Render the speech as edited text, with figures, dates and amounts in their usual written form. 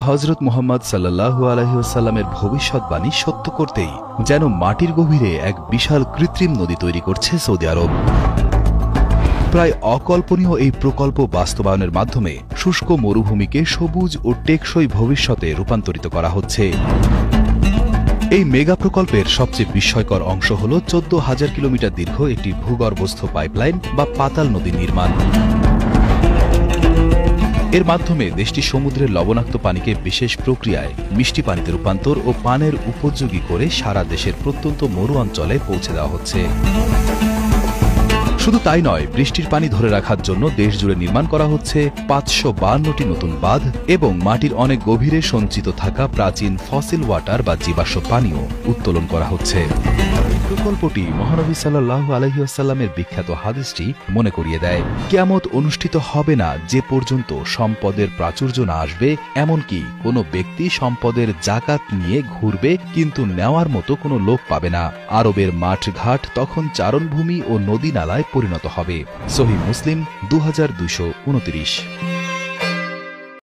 হযরত মুহাম্মদ সাল্লাল্লাহু আলাইহি ওয়াসাল্লামের ভবিষ্যৎবাণী সত্য করতেই যেন মাটির গভীরে এক বিশাল কৃত্রিম নদী তৈরি করছে সৌদি আরব। প্রায় অকল্পনীয় এই প্রকল্প বাস্তবায়নের মাধ্যমে শুষ্ক মরুভূমিকে সবুজ ও টেকসই ভবিষ্যতে রূপান্তরিত করা হচ্ছে। এই মেগা প্রকল্পের সবচেয়ে বিস্ময়কর অংশ হল ১৪,০০০ কিলোমিটার দীর্ঘ একটি ভূগর্ভস্থ পাইপলাইন বা পাতাল নদী নির্মাণ। এর মাধ্যমে দেশটি সমুদ্রের লবণাক্ত পানিকে বিশেষ প্রক্রিয়ায় মিষ্টি পানিতে রূপান্তর ও পানের উপযোগী করে সারা দেশের প্রত্যন্ত মরু অঞ্চলে পৌঁছে দেওয়া হচ্ছে। শুধু তাই নয়, বৃষ্টির পানি ধরে রাখার জন্য দেশজুড়ে নির্মাণ করা হচ্ছে ৫৫২টি নতুন বাঁধ এবং মাটির অনেক গভীরে সঞ্চিত থাকা প্রাচীন ফসিল ওয়াটার বা জীবাশ্ম পানিও উত্তোলন করা হচ্ছে। প্রকল্পটি মহানবী সাল্লাল্লাহু আলাইহি ওয়াসাল্লামের বিখ্যাত হাদিসটি মনে করিয়ে দেয়, কিয়ামত অনুষ্ঠিত হবে না যে পর্যন্ত সম্পদের প্রাচুর্য না আসবে, এমনকি কোনো ব্যক্তি সম্পদের জাকাত নিয়ে ঘুরবে কিন্তু নেওয়ার মতো কোনো লোক পাবে না। আরবের মাঠঘাট তখন চারণভূমি ও নদী নালায় পরিণত হবে। সহিহ মুসলিম ২২২৯।